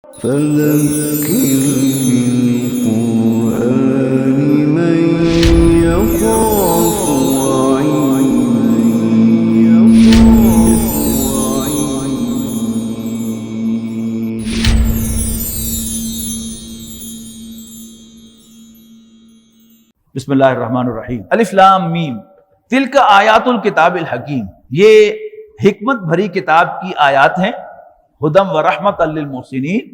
فذكر بالقرآن من يخاف بسم اللہ الرحمن الرحیم۔ الف لام میم تلک آیات الکتاب الحکیم، یہ حکمت بھری کتاب کی آیات ہیں، ہدی و رحمت للمحسنین،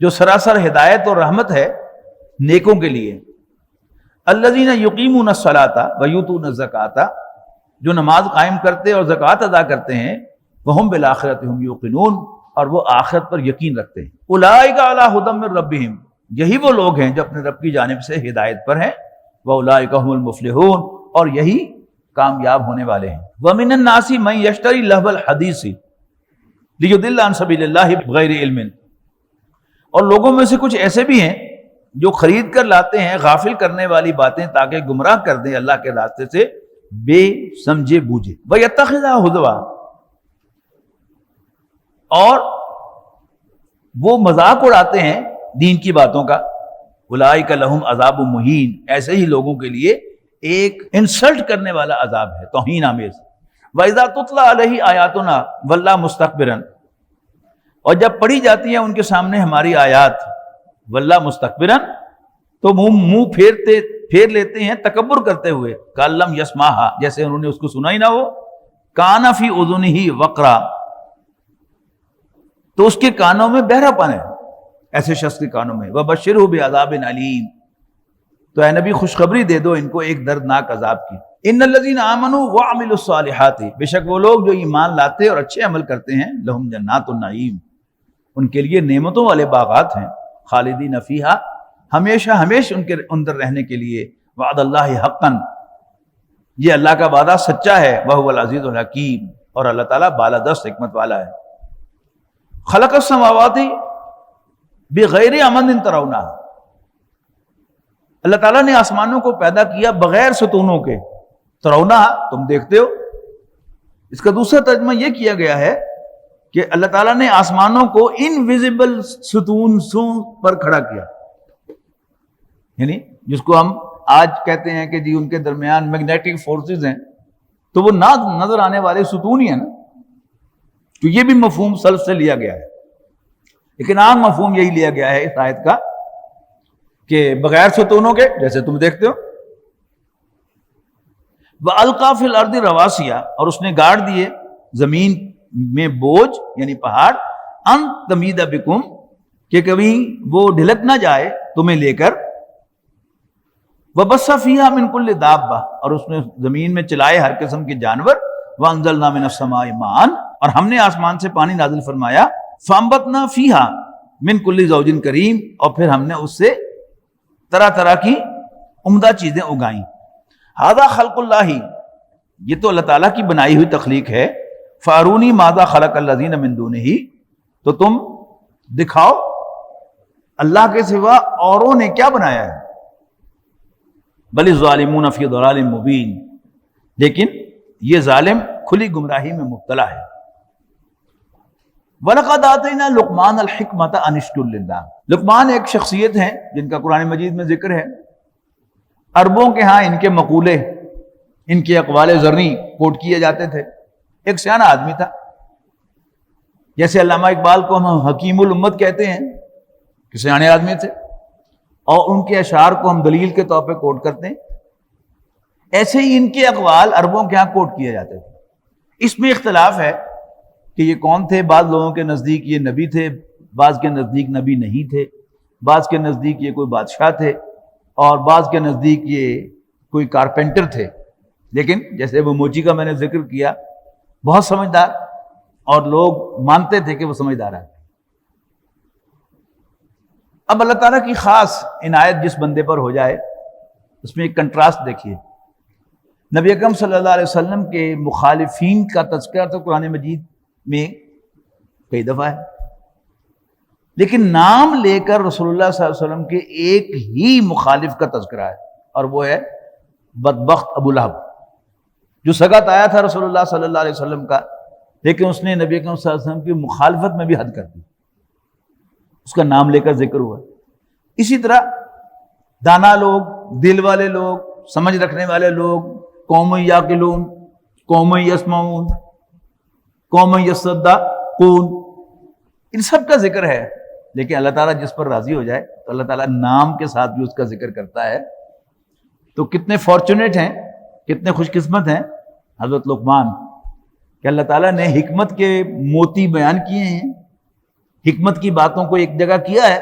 جو سراسر ہدایت اور رحمت ہے نیکوں کے لیے۔ الذین یقیمون الصلاۃ ویؤتون الزکاۃ، جو نماز قائم کرتے اور زکوٰۃ ادا کرتے ہیں، وہم بالآخرۃ هم یوقنون، اور وہ آخرت پر یقین رکھتے ہیں۔ اولئک علی ھدی من ربہم، یہی وہ لوگ ہیں جو اپنے رب کی جانب سے ہدایت پر ہیں۔ وَأُولَٰئِكَ هُمُ الْمُفْلِحُونَ، اور یہی کامیاب ہونے والے ہیں۔ وَمِنَ النَّاسِ مَن يَشْتَرِي لَهْوَ الْحَدِيثِ لِيُضِلَّ عَن سَبِيلِ اللَّهِ بِغَيْرِ عِلْمٍ، اور لوگوں میں سے کچھ ایسے بھی ہیں جو خرید کر لاتے ہیں غافل کرنے والی باتیں تاکہ گمراہ کر دیں اللہ کے راستے سے بے سمجھے بوجھے۔ وَيَتَّخِذَهَا هُزُوًا، اور وہ مذاق اڑاتے ہیں دین کی باتوں کا۔ اولئک لہم عذاب مہین، ایسے ہی لوگوں کے لیے ایک انسلٹ کرنے والا عذاب ہے، توہین آمیز۔ وَإِذَا تُتْلَىٰ عَلَيْهِ آیاتنا وَلَّىٰ مُسْتَكْبِرًا، اور جب پڑھی جاتی ہیں ان کے سامنے ہماری آیات، وَلَّىٰ مُسْتَكْبِرًا، تو منہ پھیر لیتے ہیں تکبر کرتے ہوئے، كَأَن لَّمْ يَسْمَعْهَا، جیسے انہوں نے اس کو سنا ہی نہ ہو۔ كَانَ فِي أُذُنِهِ وَقْرًا، تو اس کے کانوں میں بہرا پن ہے، ایسے شخص کے کانوں میں۔ وَبَشِّرْهُ بِعَذَابٍ أَلِيمٍ، تو اے نبی خوشخبری دے دو ان کو ایک دردناک عذاب کی۔ ان الذین آمنوا وعملوا الصالحات، بے شک وہ لوگ جو ایمان لاتے اور اچھے عمل کرتے ہیں، لہم جنات النعیم، ان کے لیے نعمتوں والے باغات ہیں، خالدین فیہا، ہمیشہ ان کے اندر رہنے کے لیے۔ وعد اللہ حقا، یہ اللہ کا وعدہ سچا ہے۔ وہو العزیز الحکیم، اور اللہ تعالیٰ بالادست حکمت والا ہے۔ خلق السماوات بغیر عمد ترونہا، اللہ تعالیٰ نے آسمانوں کو پیدا کیا بغیر ستونوں کے، ترونہا، تم دیکھتے ہو۔ اس کا دوسرا ترجمہ یہ کیا گیا ہے کہ اللہ تعالیٰ نے آسمانوں کو انویزیبل ستونوں پر کھڑا کیا، یعنی جس کو ہم آج کہتے ہیں کہ جی ان کے درمیان میگنیٹک فورسز ہیں، تو وہ نہ نظر آنے والے ستون ہی ہیں نا، تو یہ بھی مفہوم سلف سے لیا گیا ہے، لیکن عام مفہوم یہی لیا گیا ہے اس آیت کا کہ بغیر ستونوں کے، جیسے تم دیکھتے ہو۔ وَأَلْقَىٰ فِي الْأَرْضِ رَوَاسِيَ، اور اس نے گاڑ دیے زمین میں بوجھ، یعنی پہاڑ، ان تمید بکم، کہ کبھی وہ ڈھلک نہ جائے تمہیں لے کر۔ وَبَثَّ فِيهَا مِن كُلِّ دَابَّةٍ، اور اس نے زمین میں چلائے ہر قسم کے جانور۔ وَأَنزَلْنَا مِنَ السَّمَاءِ مَاءً، اور ہم نے آسمان سے پانی نازل فرمایا۔ فَأَنبَتْنَا فِيهَا مِن كُلِّ زَوْجٍ كَرِيمٍ، اور پھر ہم نے اس سے طرح طرح کی عمدہ چیزیں اگائیں۔ ھذا خلق اللہ، یہ تو اللہ تعالیٰ کی بنائی ہوئی تخلیق ہے۔ فارونی ماذا خلق الذین من دونہ، تو تم دکھاؤ اللہ کے سوا اوروں نے کیا بنایا ہے۔ بل الظالمون فی ضلال مبین، لیکن یہ ظالم کھلی گمراہی میں مبتلا ہے۔ وَلَقَدْ آتَيْنَا لُقْمَانَ الْحِكْمَةَ أَنِ اشْكُرْ لِلَّهِ، لقمان ایک شخصیت ہے جن کا قرآن مجید میں ذکر ہے۔ عربوں کے ہاں ان کے مقولے، ان کے اقوال زرعی کوٹ کیے جاتے تھے۔ ایک سیانہ آدمی تھا، جیسے علامہ اقبال کو ہم حکیم الامت کہتے ہیں کہ سیانے آدمی تھے، اور ان کے اشعار کو ہم دلیل کے طور پہ کوٹ کرتے ہیں، ایسے ہی ان کے اقوال عربوں کے ہاں کوٹ کیے جاتے تھے۔ اس میں اختلاف ہے کہ یہ کون تھے، بعض لوگوں کے نزدیک یہ نبی تھے، بعض کے نزدیک نبی نہیں تھے، بعض کے نزدیک یہ کوئی بادشاہ تھے، اور بعض کے نزدیک یہ کوئی کارپینٹر تھے۔ لیکن جیسے وہ موچی کا میں نے ذکر کیا، بہت سمجھدار، اور لوگ مانتے تھے کہ وہ سمجھدار ہے۔ اب اللہ تعالیٰ کی خاص عنایت جس بندے پر ہو جائے، اس میں ایک کنٹراسٹ دیکھیے۔ نبی اکرم صلی اللہ علیہ وسلم کے مخالفین کا تذکرہ تو قرآن مجید میں کئی دفعہ ہے، لیکن نام لے کر رسول اللہ صلی اللہ علیہ وسلم کے ایک ہی مخالف کا تذکرہ ہے، اور وہ ہے بدبخت ابو لہب، جو سگا تایا تھا رسول اللہ صلی اللہ علیہ وسلم کا، لیکن اس نے نبی اکرم صلی اللہ علیہ وسلم کی مخالفت میں بھی حد کر دی۔ اس کا نام لے کر ذکر ہوا. اسی طرح دانا لوگ، دل والے لوگ، سمجھ رکھنے والے لوگ، قوم یعقلون، قوم یسمعون، قوم یصدقون، ان سب کا ذکر ہے. لیکن اللہ تعالیٰ جس پر راضی ہو جائے تو اللہ تعالیٰ نام کے ساتھ بھی اس کا ذکر کرتا ہے. تو کتنے فارچونیٹ ہیں، کتنے خوش قسمت ہیں حضرت لقمان کہ اللہ تعالیٰ نے حکمت کے موتی بیان کیے ہیں، حکمت کی باتوں کو ایک جگہ کیا ہے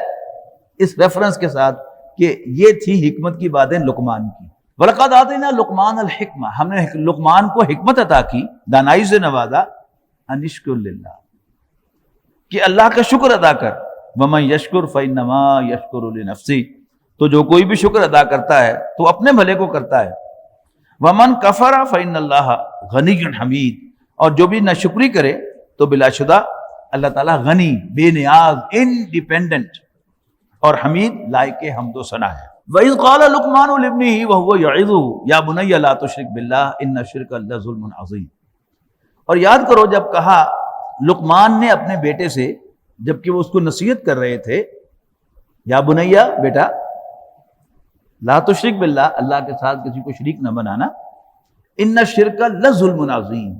اس ریفرنس کے ساتھ کہ یہ تھی حکمت کی باتیں لقمان کی. وَلَقَدْ آتَيْنَا لُقْمَانَ الْحِكْمَةَ، ہم نے لقمان کو حکمت عطا کی، دانائی سے نوازا. أَنِ اشْكُرْ لِلَّهِ، کہ اللہ کا شکر ادا کر. وَمَن يَشْكُرْ فَإِنَّمَا يَشْكُرُ لِنَفْسِهِ، تو جو کوئی بھی شکر ادا کرتا ہے تو اپنے بھلے کو کرتا ہے. وَمَن كَفَرَ فَإِنَّ اللَّهَ غَنِيٌّ حَمِيدٌ، اور جو بھی ناشکری کرے تو بلا شدہ اللہ تعالیٰ غنی، بے نیاز، انڈیپینڈنٹ اور حمید، لائق حمد و ثنا ہے. وَإِذْ قَالَ لُقْمَانُ لِابْنِهِ وَهُوَ يَعِظُهُ يَا بُنَيَّ لَا تُشْرِكْ بِاللَّهِ إِنَّ الشِّرْكَ لَظُلْمٌ عَظِيمٌ. اور یاد کرو جب کہا لقمان نے اپنے بیٹے سے، جبکہ وہ اس کو نصیحت کر رہے تھے، یا بنیا، بیٹا، لا تشرک باللہ، اللہ کے ساتھ کسی کو شریک نہ بنانا، ان الشرک لظلم عظیم،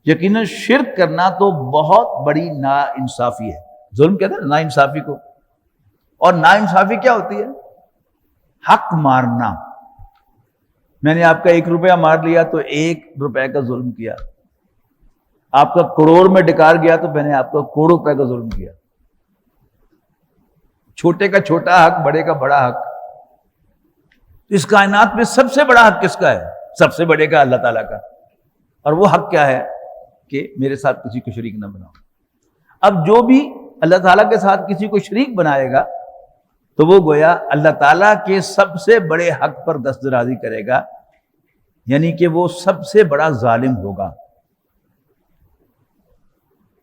یقیناً شرک کرنا تو بہت بڑی نا انصافی ہے. ظلم کہتے ہیں نا انصافی کو، اور نا انصافی کیا ہوتی ہے؟ حق مارنا. میں نے آپ کا 1 روپیہ مار لیا تو 1 روپے کا ظلم کیا. آپ کا کروڑ میں ڈکار گیا تو میں نے آپ کا کروڑ روپے کا ظلم کیا. چھوٹے کا چھوٹا حق، بڑے کا بڑا حق. اس کائنات میں سب سے بڑا حق کس کا ہے؟ سب سے بڑے کا اللہ تعالیٰ کا. اور وہ حق کیا ہے؟ کہ میرے ساتھ کسی کو شریک نہ بناؤ. اب جو بھی اللہ تعالیٰ کے ساتھ کسی کو شریک بنائے گا تو وہ گویا اللہ تعالیٰ کے سب سے بڑے حق پر دسترازی کرے گا، یعنی کہ وہ سب سے بڑا ظالم ہوگا.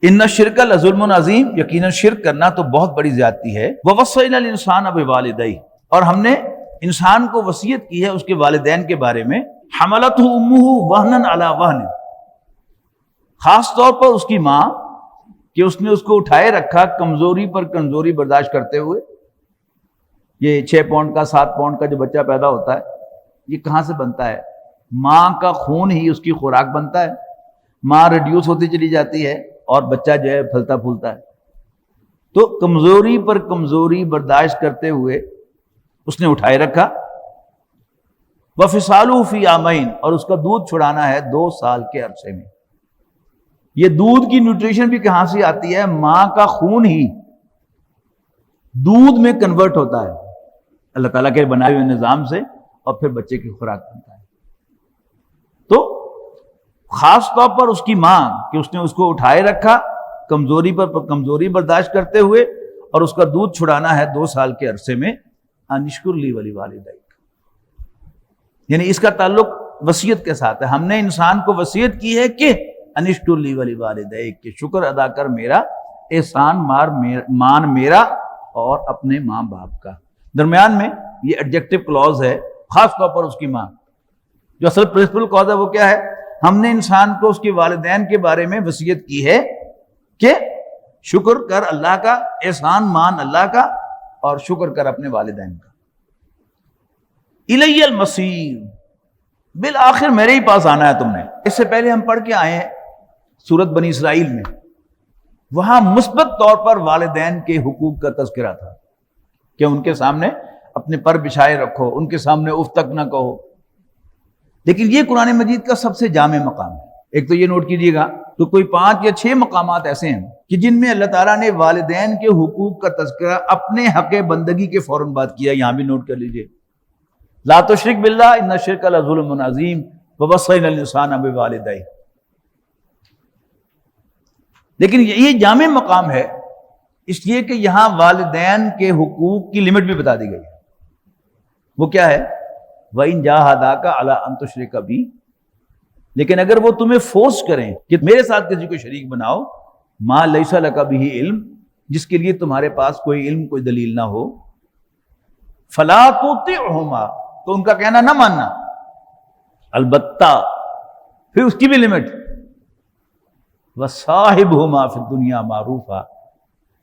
ان الشرک لظلم عظیم، یقیناً شرک کرنا تو بہت بڑی زیادتی ہے. ووصینا الانسان بوالدیہ، اور ہم نے انسان کو وصیت کی ہے اس کے والدین کے بارے میں. حملتہ امہ وہنا علی وہن، خاص طور پر اس کی ماں، کہ اس نے اس کو اٹھائے رکھا کمزوری پر کمزوری برداشت کرتے ہوئے. یہ 6 پاؤنڈ کا 7 پاؤنڈ کا جو بچہ پیدا ہوتا ہے یہ کہاں سے بنتا ہے؟ ماں کا خون ہی اس کی خوراک بنتا ہے. ماں ریڈیوس ہوتی چلی جاتی ہے اور بچہ جو ہے پھلتا پھولتا ہے. تو کمزوری پر کمزوری برداشت کرتے ہوئے اس نے اٹھائے رکھا. وَفِصَالُهُ فِي عَامَيْنِ، اور اس کا دودھ چھڑانا ہے 2 سال کے عرصے میں. یہ دودھ کی نیوٹریشن بھی کہاں سے آتی ہے؟ ماں کا خون ہی دودھ میں کنورٹ ہوتا ہے اللہ تعالیٰ کے بنائے ہوئے نظام سے، اور پھر بچے کی خوراک بنتا ہے. تو خاص طور پر اس کی ماں، کہ اس نے اس کو اٹھائے رکھا کمزوری پر کمزوری برداشت کرتے ہوئے، اور اس کا دودھ چھڑانا ہے 2 سال کے عرصے میں. ان اشکر لی ولوالدیک، یعنی اس کا تعلق وصیت کے ساتھ ہے. ہم نے انسان کو وصیت کی ہے کہ ان اشکر لی ولوالدیک، کہ شکر ادا کر میرا، احسان مان میرا اور اپنے ماں باپ کا. درمیان میں یہ ایڈجیکٹو کلوز ہے، خاص طور پر اس کی ماں. جو اصل پرنسپل کاز ہے وہ کیا ہے؟ ہم نے انسان کو اس کے والدین کے بارے میں وصیت کی ہے کہ شکر کر اللہ کا، احسان مان اللہ کا، اور شکر کر اپنے والدین کا. الی المصیر، بالآخر میرے ہی پاس آنا ہے تم نے. اس سے پہلے ہم پڑھ کے آئے ہیں سورت بنی اسرائیل میں، وہاں مثبت طور پر والدین کے حقوق کا تذکرہ تھا کہ ان کے سامنے اپنے پر بچھائے رکھو، ان کے سامنے اف تک نہ کہو. لیکن یہ قرآن مجید کا سب سے جامع مقام ہے. ایک تو یہ نوٹ کیجیے گا، تو کوئی 5 یا 6 مقامات ایسے ہیں کہ جن میں اللہ تعالیٰ نے والدین کے حقوق کا تذکرہ اپنے حق بندگی کے فوراً بعد کیا. یہاں بھی نوٹ کر لیجیے، لا تشرک باللہ ان الشرک لظلم عظیم ووصینا الانسان بوالدیہ. لیکن یہ جامع مقام ہے اس لیے کہ یہاں والدین کے حقوق کی لمٹ بھی بتا دی گئی ہے. وہ کیا ہے؟ وَإِن جَاهَدَاكَ عَلَىٰ أَن تُشْرِكَ بِي، لیکن اگر وہ تمہیں فورس کریں کہ میرے ساتھ کسی کو شریک بناؤ، مَا لَيْسَ لَكَ بِهِ علم، جس کے لیے تمہارے پاس کوئی علم کوئی دلیل نہ ہو، فَلَا تُطِعْهُمَا، تو ان کا کہنا نہ ماننا. البتہ پھر اس کی بھی لمٹ، وَصَاحِبْهُمَا فِي الدُّنْيَا مَعْرُوفًا،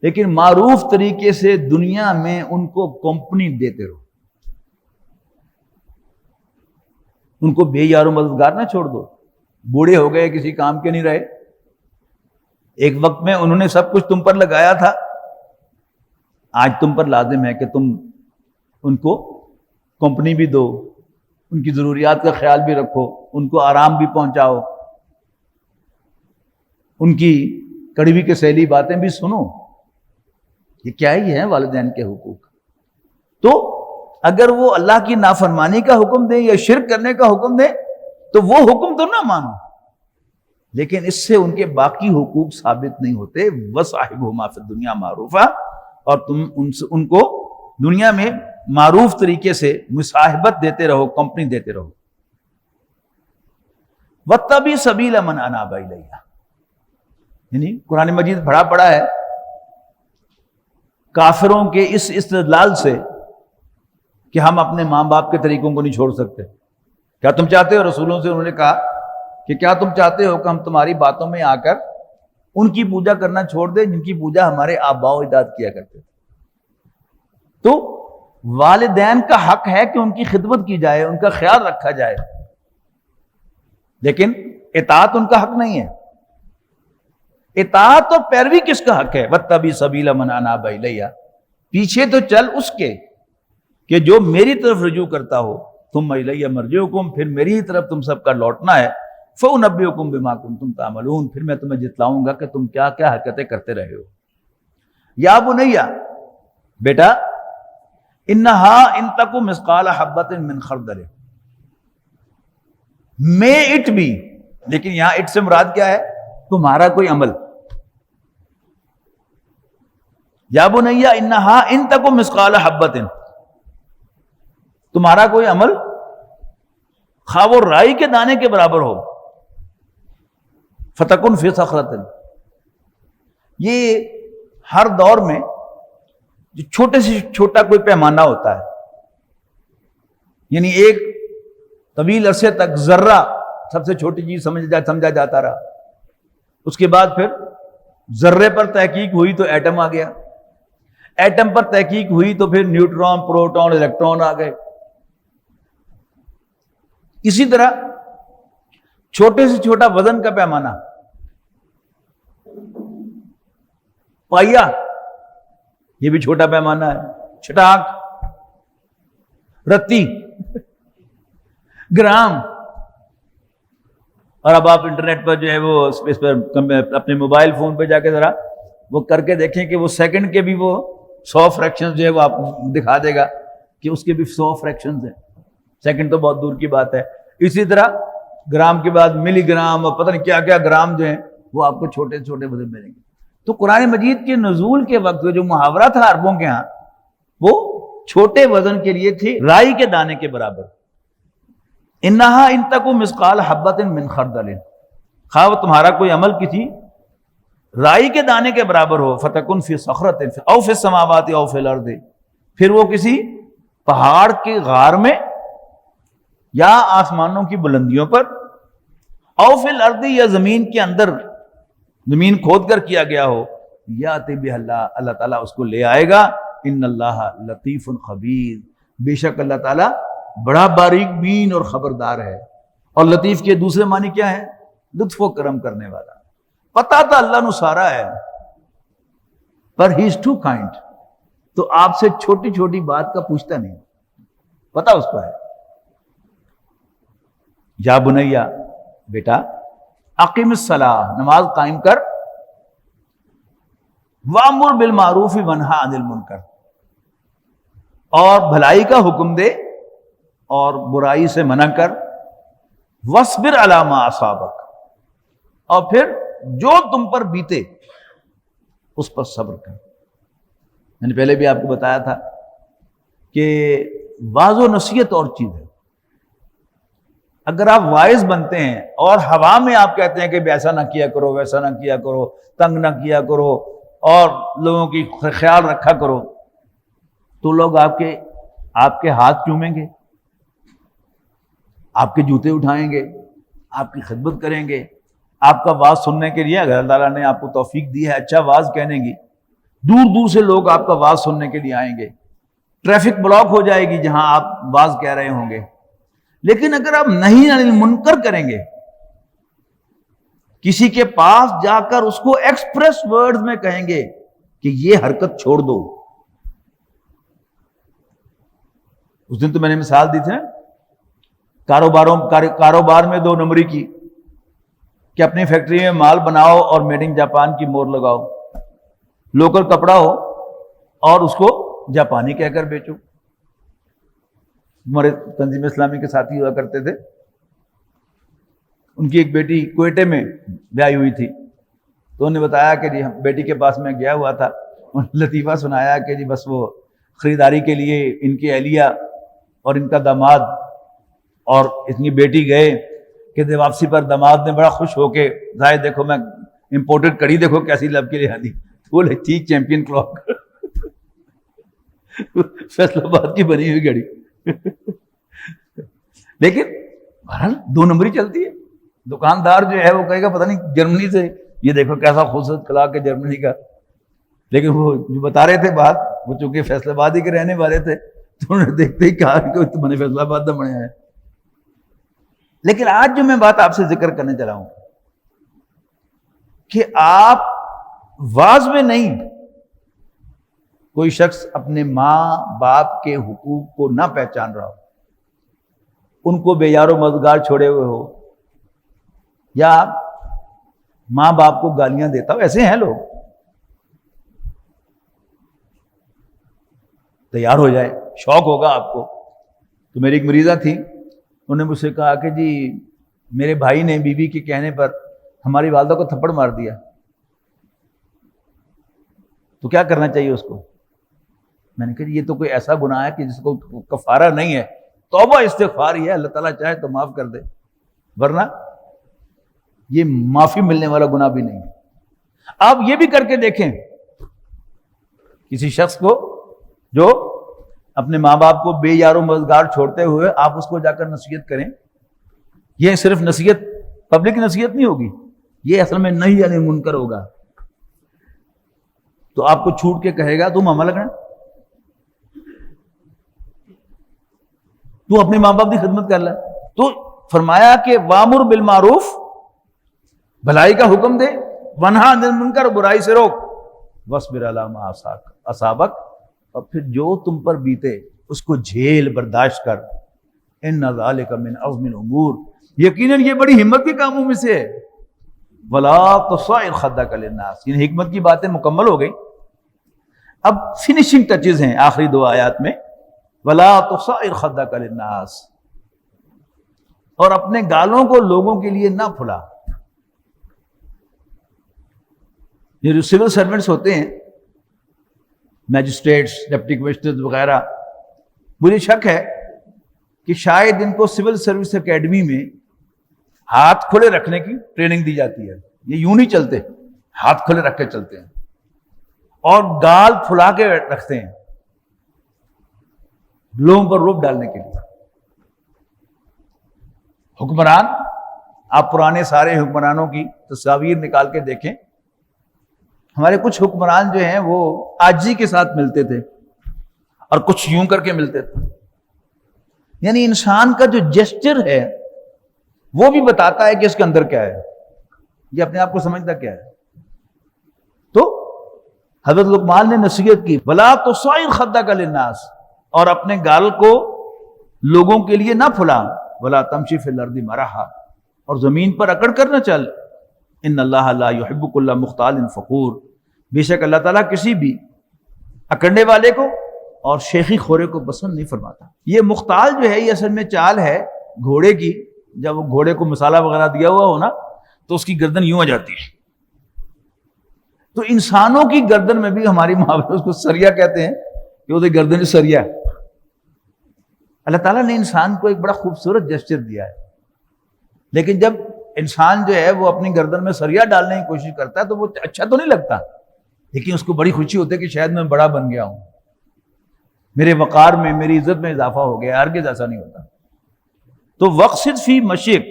لیکن معروف طریقے سے دنیا میں ان کو کمپنی دیتے رہو، ان کو بے یار و مددگار نہ چھوڑ دو. بوڑھے ہو گئے، کسی کام کے نہیں رہے، ایک وقت میں انہوں نے سب کچھ تم پر لگایا تھا، آج تم پر لازم ہے کہ تم ان کو کمپنی بھی دو، ان کی ضروریات کا خیال بھی رکھو، ان کو آرام بھی پہنچاؤ، ان کی کڑوی کے سیلی باتیں بھی سنو. یہ کیا ہی ہے والدین کے حقوق. تو اگر وہ اللہ کی نافرمانی کا حکم دیں یا شرک کرنے کا حکم دیں تو وہ حکم تو نہ مانو، لیکن اس سے ان کے باقی حقوق ثابت نہیں ہوتے. وَصَاحِبْهُمَا فِي الدُّنْيَا مَعْرُوفًا، اور تم ان کو دنیا میں معروف طریقے سے مصاحبت دیتے رہو، کمپنی دیتے رہو. وَاتَّبِعْ سَبِيلَ مَنْ أَنَابَ إِلَيَّ، یعنی قرآن مجید بھرا پڑا ہے کافروں کے اس استدلال سے کہ ہم اپنے ماں باپ کے طریقوں کو نہیں چھوڑ سکتے. کیا تم چاہتے ہو، رسولوں سے انہوں نے کہا کہ کیا تم چاہتے ہو کہ ہم تمہاری باتوں میں آ کر ان کی پوجا کرنا چھوڑ دیں جن کی پوجا ہمارے آباء و اجداد کیا کرتے تھے؟ تو والدین کا حق ہے کہ ان کی خدمت کی جائے، ان کا خیال رکھا جائے، لیکن اطاعت ان کا حق نہیں ہے. اطاعت اور پیروی کس کا حق ہے؟ وَاتَّبِعْ سَبِيلَ مَنْ أَنَابَ إِلَيَّ، پیچھے تو چل اس کے کہ جو میری طرف رجوع کرتا ہو. ثُمَّ إِلَيَّ مَرْجِعُكُمْ، پھر میری ہی طرف تم سب کا لوٹنا ہے. فَأُنَبِّئُكُمْ بِمَا كُنتُمْ تَعْمَلُونَ، پھر میں تمہیں جتلاؤں گا کہ تم کیا کیا حرکتیں کرتے رہے ہو. یا بنیا، بیٹا، انہا ان تک مثقال حبۃ من خردل، مے اٹ بی، لیکن یہاں اٹ سے مراد کیا ہے؟ تمہارا کوئی عمل. یا بنیا انہا ان تک مثقال حبۃ، تمہارا کوئی عمل خواہ وہ رائی کے دانے کے برابر ہو، فتکن فی صخرۃ، یہ ہر دور میں جو چھوٹے سے چھوٹا کوئی پیمانہ ہوتا ہے، یعنی ایک طویل عرصے تک ذرہ سب سے چھوٹی چیز سمجھا جاتا رہا. اس کے بعد پھر ذرے پر تحقیق ہوئی تو ایٹم آ گیا، ایٹم پر تحقیق ہوئی تو پھر نیوٹرون، پروٹون، الیکٹرون آ گئے. اسی طرح چھوٹے سے چھوٹا وزن کا پیمانہ، پائیا، یہ بھی چھوٹا پیمانہ ہے. چھٹاک، رتی، گرام. اور اب آپ انٹرنیٹ پر جو ہے وہ اس پر اپنے موبائل فون پہ جا کے ذرا وہ کر کے دیکھیں کہ وہ سیکنڈ کے بھی وہ 100 فریکشن جو ہے وہ آپ دکھا دے گا کہ اس کے بھی 100 فریکشنز ہیں. سیکنڈ تو بہت دور کی بات ہے. اسی طرح گرام کے بعد ملی گرام اور پتہ نہیں کیا کیا گرام جو ہیں وہ آپ کو چھوٹے چھوٹے وزن ملیں گے. تو قرآن مجید کے نزول کے وقت جو محاورہ تھا عربوں کے ہاں وہ چھوٹے وزن کے لیے تھی، رائی کے دانے کے برابر. انہا ان تک مثقال حبۃ من خردل، خواہ وہ تمہارا کوئی عمل کسی رائی کے دانے کے برابر ہو، فتکن فی صخرۃ او فی السماوات او فی الارض، پھر وہ کسی پہاڑ کے غار میں یا آسمانوں کی بلندیوں پر، او فی الارض، یا زمین کے اندر، زمین کھود کر کیا گیا ہو. یاتی بہ اللہ، اللہ تعالیٰ اس کو لے آئے گا. ان اللہ لطیف خبیر، بے شک اللہ تعالیٰ بڑا باریک بین اور خبردار ہے. اور لطیف کے دوسرے معنی کیا ہے؟ لطف و کرم کرنے والا. پتا تھا اللہ نو سارا ہے، پر ہی از ٹو کائنڈ، تو آپ سے چھوٹی چھوٹی بات کا پوچھتا نہیں، پتا اس کو ہے. یا بنیا، بیٹا، اقیم الصلاۃ، نماز قائم کر، وامر بالمعروف ونہا عن المنکر، اور بھلائی کا حکم دے اور برائی سے منع کر. واصبر علی ما اصابک، اور پھر جو تم پر بیتے اس پر صبر کر. میں نے پہلے بھی آپ کو بتایا تھا کہ واعظ و نصیحت اور چیز ہے. اگر آپ واعظ بنتے ہیں اور ہوا میں آپ کہتے ہیں کہ ایسا نہ کیا کرو، ویسا نہ کیا کرو، تنگ نہ کیا کرو، اور لوگوں کی خیال رکھا کرو، تو لوگ آپ کے ہاتھ چومیں گے، آپ کے جوتے اٹھائیں گے، آپ کی خدمت کریں گے. آپ کا واعظ سننے کے لیے اگر اللہ تعالیٰ نے آپ کو توفیق دی ہے اچھا واعظ کہنے کی، دور دور سے لوگ آپ کا واز سننے کے لیے آئیں گے، ٹریفک بلاک ہو جائے گی جہاں آپ واز کہہ رہے ہوں گے. لیکن اگر آپ نہی عن المنکر کریں گے، کسی کے پاس جا کر اس کو ایکسپریس ورڈز میں کہیں گے کہ یہ حرکت چھوڑ دو. اس دن تو میں نے مثال دی تھی نا کاروبار میں 2 نمبری کی، کہ اپنی فیکٹری میں مال بناؤ اور میڈ ان جاپان کی مور لگاؤ، لوکل کپڑا ہو اور اس کو جاپانی کہہ کر بیچو. ہمارے تنظیم اسلامی کے ساتھی ہوا کرتے تھے، ان کی ایک بیٹی کوئٹے میں بیاہی ہوئی تھی، تو انہوں نے بتایا کہ جی بیٹی کے پاس میں گیا ہوا تھا، انہوں نے لطیفہ سنایا کہ جی بس وہ خریداری کے لیے ان کی اہلیہ اور ان کا داماد اور اتنی بیٹی گئے کہ واپسی پر داماد نے بڑا خوش ہو کے ظاہر دیکھو میں امپورٹڈ کڑی دیکھو کیسی لب کے لیے آدھی، بولے ٹھیک چیمپئن کلاک فیصل آباد کی بنی ہوئی گھڑی. لیکن بہرحال 2 نمبری چلتی ہے. دکاندار جو ہے وہ کہے گا پتہ نہیں جرمنی سے یہ دیکھو کیسا خوبصورت کلاک ہے جرمنی کا، لیکن وہ جو بتا رہے تھے بات، وہ چونکہ فیصل آباد ہی کے رہنے والے تھے تو انہوں نے دیکھتے ہی کہا کہ تو میں نے فیصل آباد کا بنایا ہے. لیکن آج جو میں بات آپ سے ذکر کرنے چلا ہوں کہ آپ واز میں نہیں، کوئی شخص اپنے ماں باپ کے حقوق کو نہ پہچان رہا ہو، ان کو بے یار و مددگار چھوڑے ہوئے ہو، یا ماں باپ کو گالیاں دیتا ہو، ایسے ہیں لوگ، تیار ہو جائے، شوق ہوگا آپ کو. تو میری ایک مریضہ تھی، انہوں نے مجھ سے کہا کہ جی میرے بھائی نے بیوی کے کہنے پر ہماری والدہ کو تھپڑ مار دیا، تو کیا کرنا چاہیے اس کو؟ میں نے کہا یہ تو کوئی ایسا گناہ ہے کہ جس کو کفارہ نہیں ہے، توبہ استغفار ہی ہے، اللہ تعالیٰ چاہے تو معاف کر دے، ورنہ یہ معافی ملنے والا گناہ بھی نہیں ہے. آپ یہ بھی کر کے دیکھیں، کسی شخص کو جو اپنے ماں باپ کو بے یار و مددگار چھوڑتے ہوئے آپ اس کو جا کر نصیحت کریں. یہ صرف نصیحت، پبلک نصیحت نہیں ہوگی، یہ اصل میں نہیں یعنی منکر ہوگا. تو آپ کو چھوٹ کے کہے گا تم عمل کرنا، تو اپنے ماں باپ کی خدمت کر لے. تو فرمایا کہ وامر بالمعروف، بھلائی کا حکم دے، ونہا عن المنکر، برائی سے روک، واصبر علی ما اصابک، اور پھر جو تم پر بیتے اس کو جھیل برداشت کر. ان ذالک من عزم الامور، یقیناً یہ بڑی ہمت کے کاموں میں سے ہے. ولا تصعر خدک للناس، یہ حکمت کی باتیں مکمل ہو گئی. اب فنیشنگ ٹچز ہیں آخری 2 آیات میں. ولا تصعر خدک للناس، اور اپنے گالوں کو لوگوں کے لیے نہ پھلا. یہ جو سول سرونٹس ہوتے ہیں، میجسٹریٹس، ڈپٹی کمشنر وغیرہ، مجھے شک ہے کہ شاید ان کو سول سروس اکیڈمی میں ہاتھ کھلے رکھنے کی ٹریننگ دی جاتی ہے. یہ یوں نہیں چلتے، ہاتھ کھلے رکھ کے چلتے ہیں اور گال پھلا کے رکھتے ہیں لوگوں پر روب ڈالنے کے لیے. حکمران، آپ پرانے سارے حکمرانوں کی تصاویر نکال کے دیکھیں، ہمارے کچھ حکمران جو ہیں وہ عاجزی کے ساتھ ملتے تھے اور کچھ یوں کر کے ملتے تھے. یعنی انسان کا جو جیسچر ہے وہ بھی بتاتا ہے کہ اس کے اندر کیا ہے، یہ اپنے آپ کو سمجھتا کیا ہے. تو حضرت لقمان نے نصیحت کی، وَلَا تُصَعِّرْ خَدَّكَ لِلنَّاسِ، اور اپنے گال کو لوگوں کے لیے نہ پھلا. وَلَا تَمْشِ فِي الْأَرْضِ مَرَحًا، اور زمین پر اکڑ کر نہ چل. ان اللہ لا يحب كل مختال فخور، بے شک اللہ تعالیٰ کسی بھی اکڑنے والے کو اور شیخی خورے کو پسند نہیں فرماتا. یہ مختال جو ہے یہ اصل میں چال ہے گھوڑے کی. جب وہ گھوڑے کو مسالہ وغیرہ دیا ہوا ہو نا تو اس کی گردن یوں آ جاتی ہے. تو انسانوں کی گردن میں بھی ہماری محاورے اس کو سریا کہتے ہیں کہ وہ گردن سریا. اللہ تعالیٰ نے انسان کو ایک بڑا خوبصورت جسچر دیا ہے، لیکن جب انسان جو ہے وہ اپنی گردن میں سریا ڈالنے کی کوشش کرتا ہے تو وہ اچھا تو نہیں لگتا، لیکن اس کو بڑی خوشی ہوتی ہے کہ شاید میں بڑا بن گیا ہوں، میرے وقار میں، میری عزت میں اضافہ ہو گیا. ہرگز ایسا نہیں ہوتا. تو وقصد فی مشیک،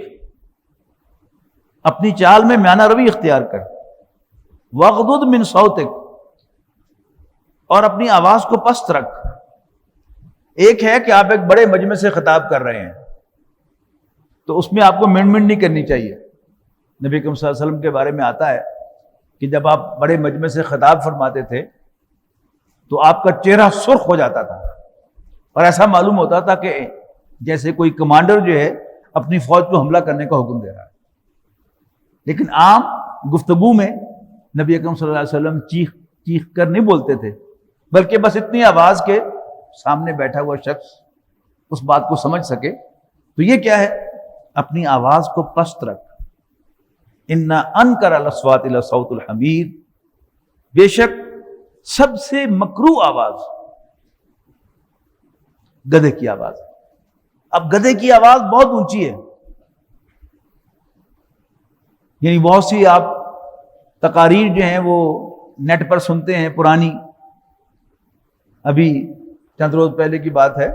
اپنی چال میں میانہ روی اختیار کر. وغضض من صوتک، اور اپنی آواز کو پست رکھ۔ ایک ہے کہ آپ ایک بڑے مجمع سے خطاب کر رہے ہیں تو اس میں آپ کو منڈ نہیں کرنی چاہیے۔ نبی کریم صلی اللہ علیہ وسلم کے بارے میں آتا ہے کہ جب آپ بڑے مجمع سے خطاب فرماتے تھے تو آپ کا چہرہ سرخ ہو جاتا تھا اور ایسا معلوم ہوتا تھا کہ جیسے کوئی کمانڈر جو ہے اپنی فوج کو حملہ کرنے کا حکم دے رہا ہے۔ لیکن عام گفتگو میں نبی اکرم صلی اللہ علیہ وسلم چیخ کر نہیں بولتے تھے، بلکہ بس اتنی آواز کے سامنے بیٹھا ہوا شخص اس بات کو سمجھ سکے۔ تو یہ کیا ہے؟ اپنی آواز کو پست رکھ۔ ان انکر الاصوات لصوت الحمیر، بے شک سب سے مکروہ آواز گدھے کی آواز۔ اب گدھے کی آواز بہت اونچی ہے، یعنی بہت سی آپ تقاریر جو ہیں وہ نیٹ پر سنتے ہیں پرانی۔ ابھی چند روز پہلے کی بات ہے،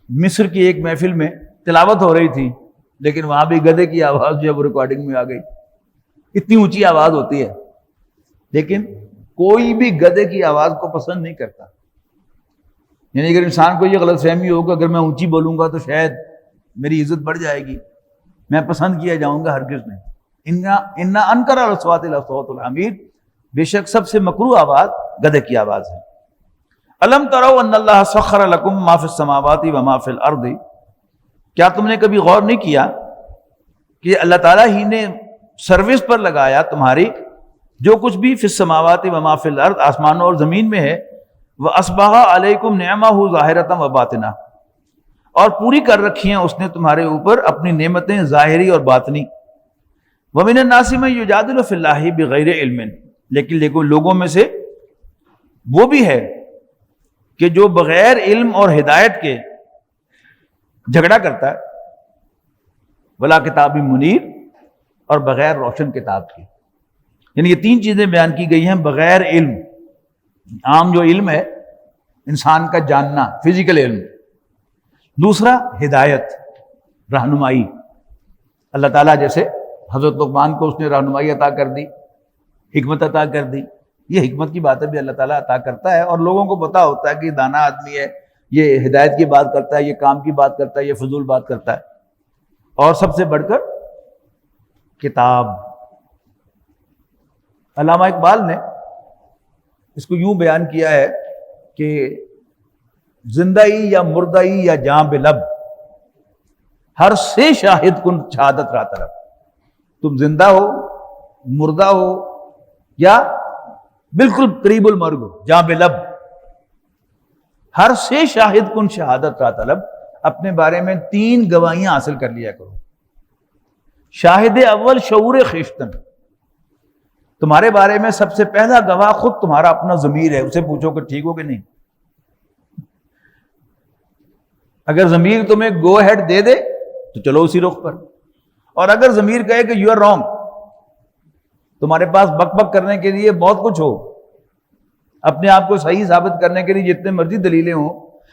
مصر کی ایک محفل میں تلاوت ہو رہی تھی لیکن وہاں بھی گدھے کی آواز جو ہے وہ ریکارڈنگ میں آ گئی۔ اتنی اونچی آواز ہوتی ہے، لیکن کوئی بھی گدھے کی آواز کو پسند نہیں کرتا۔ یعنی اگر انسان کو یہ غلط فہمی ہو کہ اگر میں اونچی بولوں گا تو شاید میری عزت بڑھ جائے گی، میں پسند کیا جاؤں گا، ہرگز نہیں۔ انا انکر الاصوات لصوت الحمیر، بے شک سب سے مکروہ آواز گدھے کی آواز ہے۔ الم تروا ان اللہ سخر لکم ما فی السماوات و ما فی الارض، کیا تم نے کبھی غور نہیں کیا کہ اللہ تعالیٰ ہی نے سروس پر لگایا تمہاری جو کچھ بھی فی السماوات و ما فی الارض، آسمانوں اور زمین میں ہے، وَأَسْبَغَ عَلَيْكُمْ نِعْمَهُ ظَاهِرَةً وَبَاطِنَةً، اور پوری کر رکھی ہیں اس نے تمہارے اوپر اپنی نعمتیں ظاہری اور باطنی۔ وَمِنَ النَّاسِ مَن يُجَادِلُ فِي اللَّهِ بِغَيْرِ عِلْمٍ، لیکن دیکھو لوگوں میں سے وہ بھی ہے کہ جو بغیر علم اور ہدایت کے جھگڑا کرتا ہے، ولا کتاب منیر، اور بغیر روشن کتاب کی۔ یعنی یہ تین چیزیں بیان کی گئی ہیں بغیر علم۔ عام جو علم ہے انسان کا جاننا، فزیکل علم۔ دوسرا ہدایت، رہنمائی۔ اللہ تعالیٰ جیسے حضرت لقمان کو اس نے رہنمائی عطا کر دی، حکمت عطا کر دی۔ یہ حکمت کی باتیں بھی اللہ تعالیٰ عطا کرتا ہے اور لوگوں کو پتا ہوتا ہے کہ یہ دانا آدمی ہے، یہ ہدایت کی بات کرتا ہے، یہ کام کی بات کرتا ہے، یہ فضول بات کرتا ہے۔ اور سب سے بڑھ کر کتاب۔ علامہ اقبال نے اس کو یوں بیان کیا ہے کہ زندہی یا مردئی یا جاں بے لب، ہر سے شاہد کن شہادت را طرف۔ تم زندہ ہو، مردہ ہو، یا بالکل قریب المرگ ہو، جاں بے لب، ہر سے شاہد کن شہادت را طلب۔ اپنے بارے میں تین گواہیاں حاصل کر لیا کرو۔ شاہد اول شعور خیشتن، تمہارے بارے میں سب سے پہلا گواہ خود تمہارا اپنا ضمیر ہے، اسے پوچھو کہ ٹھیک ہو کہ نہیں۔ اگر ضمیر تمہیں گو ہیڈ دے دے تو چلو اسی رخ پر، اور اگر ضمیر کہے کہ یو آر رانگ، تمہارے پاس بک بک کرنے کے لیے بہت کچھ ہو، اپنے آپ کو صحیح ثابت کرنے کے لیے جتنے مرضی دلیلیں ہوں،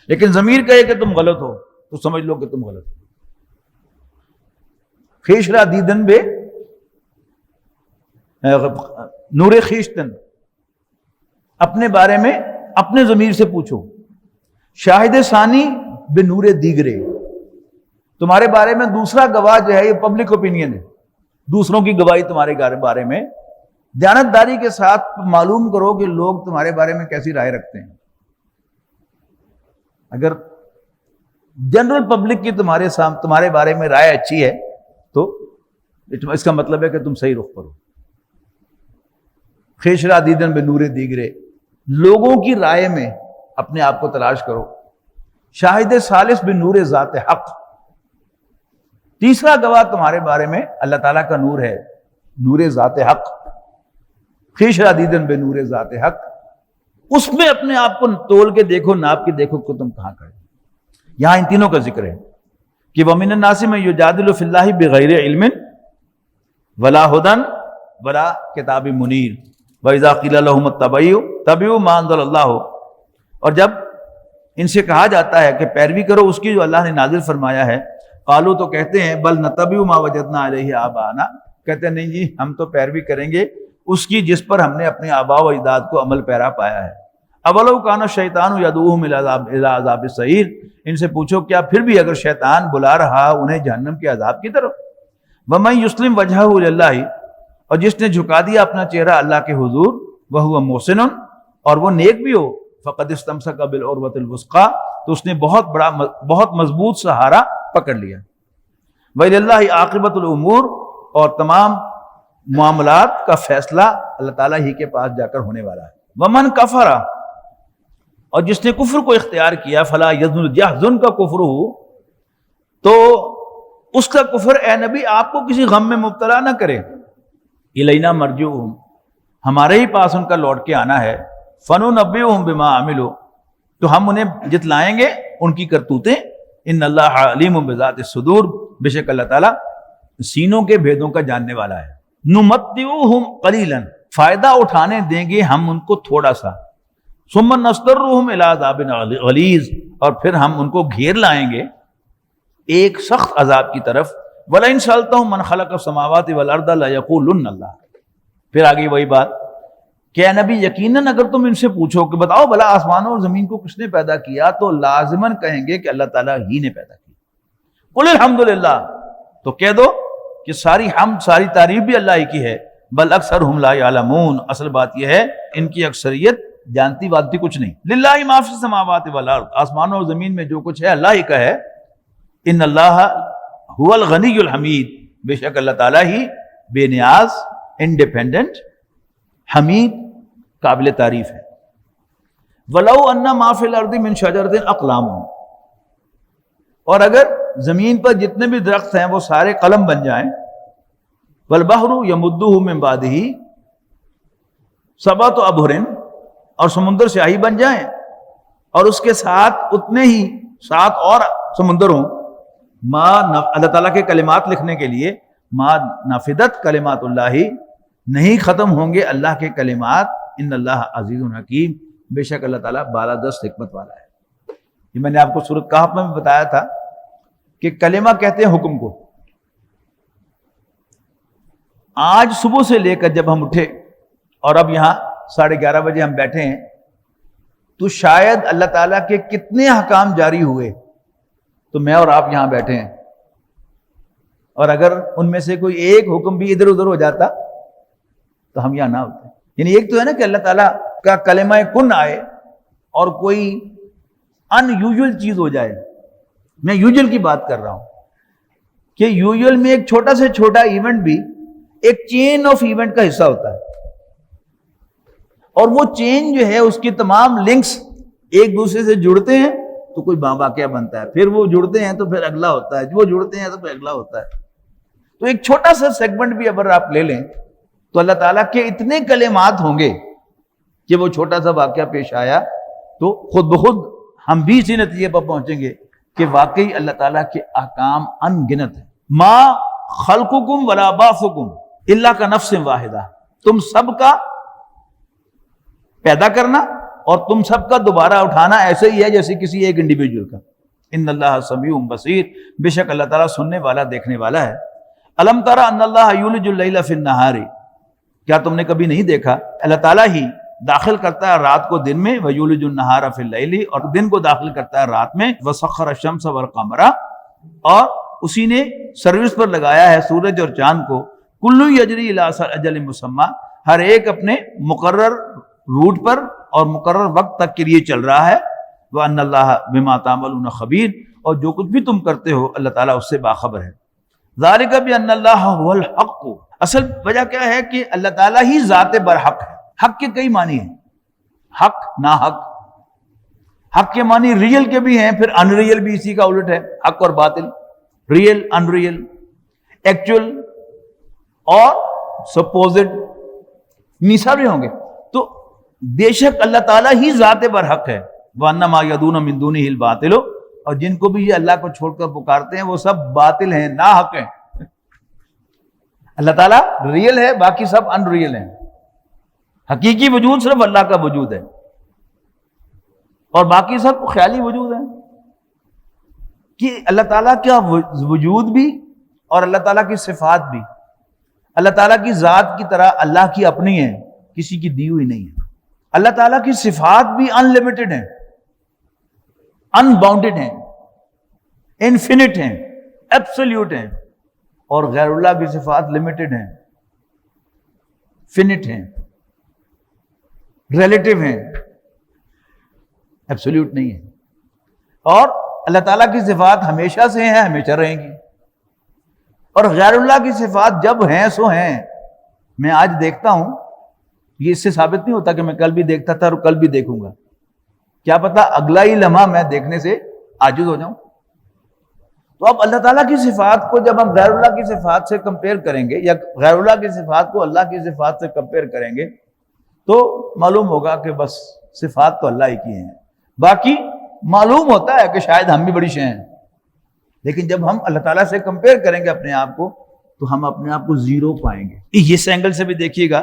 لیکن ضمیر کہے کہ تم غلط ہو تو سمجھ لو کہ تم غلط ہو۔ خیشرا دیدن بے نور خیشتن، اپنے بارے میں اپنے ضمیر سے پوچھو۔ شاہد ثانی بے نور دیگرے، تمہارے بارے میں دوسرا گواہ جو ہے یہ پبلک اوپینین ہے، دوسروں کی گواہی تمہارے بارے میں دیانتداری کے ساتھ معلوم کرو کہ لوگ تمہارے بارے میں کیسی رائے رکھتے ہیں۔ اگر جنرل پبلک کی تمہارے بارے میں رائے اچھی ہے تو اس کا مطلب ہے کہ تم صحیح رخ پر ہو۔ خیشرا دیدن بے نور دیگرے، لوگوں کی رائے میں اپنے آپ کو تلاش کرو۔ شاہد ثالث بے نور ذات حق، تیسرا گواہ تمہارے بارے میں اللہ تعالیٰ کا نور ہے، نور ذات حق۔ خیشرا دیدن بے نور ذات حق، اس میں اپنے آپ کو تول کے دیکھو، ناپ کے دیکھو کہ تم کہاں کھڑے۔ یہاں ان تینوں کا ذکر ہے کہ وَمِنَ النَّاسِ مَن يُجَادِلُ فِي اللَّهِ بِغَيْرِ عِلْمٍ وَلَا هُدًى وَلَا كِتَابٍ مُنِيرٍ وَإِذَا قِيلَ لَهُمُ اتَّبِعُوا مَا أَنزَلَ اللَّهُ، اور جب ان سے کہا جاتا ہے کہ پیروی کرو اس کی جو اللہ نے نازل فرمایا ہے، قالوا تو کہتے ہیں بل نتبع ما وجدنا علیہ آباءنا، کہتے ہیں نہیں جی ہم تو پیروی کریں گے اس کی جس پر ہم نے اپنے آباء و اجداد کو عمل پیرا پایا ہے۔ اولو کان الشیطان یدعوہم الی عذاب السعیر، ان سے پوچھو کیا پھر بھی اگر شیطان بلا رہا انہیں جہنم کے عذاب کی طرف؟ ومن یسلم وجہہ الی اللہ، اور جس نے جھکا دیا اپنا چہرہ اللہ کے حضور، وہو محسن، اور وہ نیک بھی ہو، فقد استمسک بالعروۃ الوثقی، تو اس نے بہت مضبوط سہارا پکڑ لیا۔ وإلی اللہ عاقبۃ الامور، اور تمام معاملات کا فیصلہ اللہ تعالیٰ ہی کے پاس جا کر ہونے والا ہے۔ ومن کفر، اور جس نے کفر کو اختیار کیا، فلا یحزن کا کفر ہو، تو اس کا کفر اے نبی آپ کو کسی غم میں مبتلا نہ کرے۔ الینا مرجعہم، ہمارے ہی پاس ان کا لوٹ کے آنا ہے۔ فننبئہم بما عملوا، تو ہم انہیں جتلائیں گے ان کی کرتوتیں۔ ان اللہ علیم بذات الصدور، بے شک اللہ تعالیٰ سینوں کے بھیدوں کا جاننے والا ہے۔ نمتعہم قلیلا، فائدہ اٹھانے دیں گے ہم ان کو تھوڑا سا۔ ثم نضطرہم الی عذاب غلیظ، اور پھر ہم ان کو گھیر لائیں گے ایک سخت عذاب کی طرف۔ وَلَئِن سَأَلْتَهُم مَّنْ خَلَقَ السَّمَاوَاتِ وَالْأَرْضَ لَيَقُولُنَّ اللَّهُ، پھر آگے وہی بات کہ اے نبی یقیناً اگر تم ان سے پوچھو کہ بتاؤ بھلا آسمانوں اور زمین کو کس نے پیدا کیا، تو لازماً کہیں گے کہ اللہ تعالیٰ ہی نے پیدا کیا۔ قُلِ الْحَمْدُ لِلَّهِ، تو کہہ دو کہ ساری حمد ساری تعریف بھی اللہ ہی کی ہے۔ بل اکثرہم لا یعلمون، اصل بات یہ ہے ان کی اکثریت جانتی باتتی کچھ نہیں۔ للہ ما فی السماوات والارض، آسمانوں اور زمین میں جو کچھ ہے اللہ ہی کا ہے۔ ان اللہ هو الغنی الحمید، بے شک اللہ تعالیٰ ہی بے نیاز، انڈیپینڈنٹ، حمید، قابل تعریف ہے۔ ولو ان ما فی الارض من شجرۃ اقلام، اور اگر زمین پر جتنے بھی درخت ہیں وہ سارے قلم بن جائیں، والبحر یمدہ من بعدہ سبعۃ ابحر، اور سمندر سیاہی بن جائیں اور اس کے ساتھ اتنے ہی 7 اور سمندر ہوں، اللہ تعالیٰ کے کلمات لکھنے کے لیے، ما نفدت کلمات اللہ، نہیں ختم ہوں گے اللہ کے کلمات۔ ان اللہ عزیز حکیم، بے شک اللہ تعالیٰ بالادست حکمت والا ہے۔ یہ میں نے آپ کو سورۃ کہف میں بھی بتایا تھا کہ کلمہ کہتے ہیں حکم کو۔ آج صبح سے لے کر جب ہم اٹھے اور اب یہاں 11:30 بجے ہم بیٹھے ہیں، تو شاید اللہ تعالیٰ کے کتنے احکام جاری ہوئے تو میں اور آپ یہاں بیٹھے ہیں، اور اگر ان میں سے کوئی ایک حکم بھی ادھر ادھر ہو جاتا تو ہم یہاں نہ ہوتے۔ یعنی ایک تو ہے نا کہ اللہ تعالیٰ کا کلمہ کن آئے اور کوئی ان یوزول چیز ہو جائے۔ میں یوزول کی بات کر رہا ہوں کہ یوزول میں ایک چھوٹا سے چھوٹا ایونٹ بھی ایک چین آف ایونٹ کا حصہ ہوتا ہے، اور وہ چین جو ہے اس کی تمام لنکس ایک دوسرے سے جڑتے ہیں تو کوئی واقعہ بنتا ہے، پھر وہ جڑتے ہیں تو پھر اگلا ہوتا ہے، وہ جڑتے ہیں تو پھر اگلا ہوتا ہے۔ تو ایک چھوٹا سا سیگمنٹ بھی اگر آپ لے لیں تو اللہ تعالیٰ کے اتنے کلمات ہوں گے کہ وہ چھوٹا سا واقعہ پیش آیا تو خود بخود ہم بھی اسی نتیجے پر پہنچیں گے کہ واقعی اللہ تعالیٰ کے احکام ان گنت ہیں۔ ما خلقکم ولا بعثکم الا کنفس واحدہ، تم سب کا پیدا کرنا اور تم سب کا دوبارہ اٹھانا ایسے ہی ہے جیسے کسی ایک انڈیویجول کا۔ ان اللہ سمیع بصیر، بے شک اللہ تعالیٰ سننے والا دیکھنے والا ہے۔ الم تر ان اللہ یولج اللیل فی النہار، کیا تم نے کبھی نہیں دیکھا اللہ تعالیٰ ہی داخل کرتا ہے رات کو دن میں، ویولج النہار فی اللیل، اور دن کو داخل کرتا ہے رات میں، وسخر الشمس والقمر، اور اسی نے سروس پر لگایا ہے سورج اور چاند کو، کل یجری الی اجل مسمی، ہر ایک اپنے مقرر روٹ پر اور مقرر وقت تک کے لیے چل رہا ہے۔ وَأَنَّ اللَّهَ بِمَا تَعْمَلُونَ خَبِيرٌ، اور جو کچھ بھی تم کرتے ہو اللہ تعالیٰ اس سے باخبر ہے۔ ذَلِكَ بِأَنَّ اللَّهَ هُوَ الْحَقُّ، اصل وجہ کیا ہے کہ اللہ تعالیٰ ہی ذات برحق ہے۔ حق کے کئی معنی ہیں، حق، نا حق۔ حق کے معنی ریئل کے بھی ہیں، پھر ان ریئل بھی اسی کا الٹ ہے، حق اور باطل، ریئل، ان ریئل، ایکچوئل اور سپوزڈ، میسا بھی ہوں گے۔ تو بے شک اللہ تعالیٰ ہی ذات برحق ہے۔ وَأَنَّ مَا يَدُونَ مِن دُونِهِ الْبَاطِلُ، اور جن کو بھی یہ اللہ کو چھوڑ کر پکارتے ہیں وہ سب باطل ہیں، نا حق ہیں۔ اللہ تعالیٰ ریئل ہے، باقی سب ان ریئل ہیں۔ حقیقی وجود صرف اللہ کا وجود ہے اور باقی سب خیالی وجود ہے۔ کہ اللہ تعالیٰ کا وجود بھی اور اللہ تعالیٰ کی صفات بھی اللہ تعالیٰ کی ذات کی طرح اللہ کی اپنی ہے، کسی کی دی ہوئی نہیں ہے۔ اللہ تعالیٰ کی صفات بھی ان لمیٹڈ ہیں، ان باؤنڈیڈ ہیں، انفینٹ ہیں، ایبسولوٹ ہیں، اور غیر اللہ کی صفات لمیٹڈ ہیں، فینٹ ہیں، ریلیٹو ہیں، ایبسولوٹ نہیں ہے. اور اللہ تعالیٰ کی صفات ہمیشہ سے ہیں، ہمیشہ رہیں گی. اور غیر اللہ کی صفات جب ہیں سو ہیں. میں آج دیکھتا ہوں، یہ اس سے ثابت نہیں ہوتا کہ میں کل بھی دیکھتا تھا اور کل بھی دیکھوں گا. کیا پتا اگلا ہی لمحہ میں دیکھنے سے عاجز ہو جاؤں. تو اب اللہ تعالیٰ کی صفات کو جب ہم غیر اللہ کی صفات سے کمپیئر کریں گے، یا غیر اللہ کی صفات کو اللہ کی صفات سے کمپیئر کریں گے، تو معلوم ہوگا کہ بس صفات تو اللہ ہی کی ہیں. باقی معلوم ہوتا ہے کہ شاید ہم بھی بڑی شے ہیں، لیکن جب ہم اللہ تعالیٰ سے کمپیئر کریں گے اپنے آپ کو، تو ہم اپنے آپ کو زیرو پائیں گے. اس اینگل سے بھی دیکھیے گا،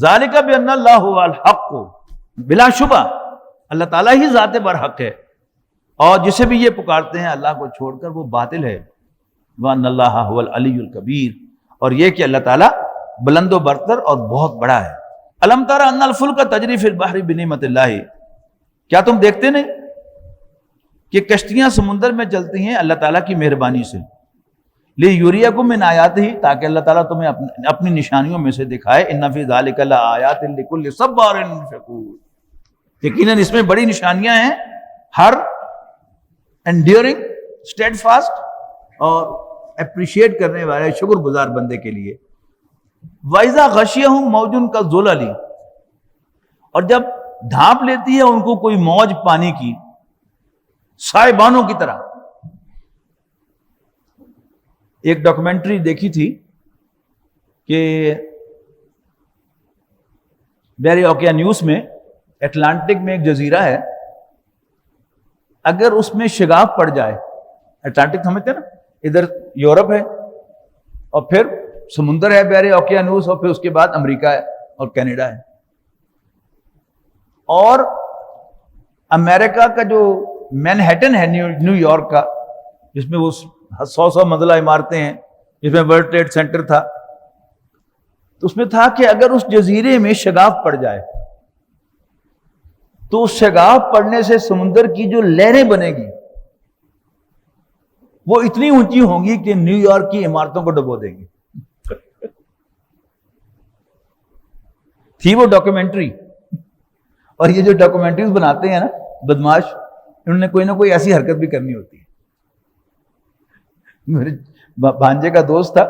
ذالک بان اللہ هو الحق، بلا شبہ اللہ تعالیٰ ہی ذات برحق ہے، اور جسے بھی یہ پکارتے ہیں اللہ کو چھوڑ کر وہ باطل ہے. وان اللہ هو العلی الکبیر، اور یہ کہ اللہ تعالیٰ بلند و برتر اور بہت بڑا ہے. الم تر ان الفلک تجری فی البحر بنعمت اللہ، کیا تم دیکھتے نہیں کہ کشتیاں سمندر میں چلتی ہیں اللہ تعالیٰ کی مہربانی سے. لیریکم من آیاتہ، تاکہ اللہ تعالیٰ تمہیں اپنی نشانیوں میں سے دکھائے. ان فی ذلک لآیات لکل صبار شکور، یقیناً اس میں بڑی نشانیاں ہیں ہر انڈیورنگ، اسٹیڈ فاسٹ اور اپریشیٹ کرنے والے شکر گزار بندے کے لیے. وَإِذَا غَشِيَهُم مَوْجٌ كَالظُّلَلِ، اور جب ڈھانپ لیتی ہے ان کو کوئی موج پانی کی سائبانوں کی طرح. ایک ڈاکومنٹری دیکھی تھی کہ بحر اوقیانوس میں، اٹلانٹک میں ایک جزیرہ ہے، اگر اس میں شگاف پڑ جائے، اٹلانٹک سمجھتے ہیں نا، ادھر یورپ ہے اور پھر سمندر ہے بحر اوقیانوس، اور پھر اس کے بعد امریکہ ہے اور کینیڈا ہے. اور امریکہ کا جو مینہٹن ہے نیو یارک کا، جس میں وہ 100 منزلہ عمارتیں ہیں، جس میں ورلڈ ٹریڈ سینٹر تھا، تو اس میں تھا کہ اگر اس جزیرے میں شگاف پڑ جائے تو اس شگاف پڑنے سے سمندر کی جو لہریں بنے گی وہ اتنی اونچی ہوں گی کہ نیو یارک کی عمارتوں کو ڈبو دیں گی. تھی وہ ڈاکومنٹری. اور یہ جو ڈاکومنٹریز بناتے ہیں نا بدماش، انہوں نے کوئی نہ کوئی ایسی حرکت بھی کرنی ہوتی ہے. میرے بھانجے کا دوست تھا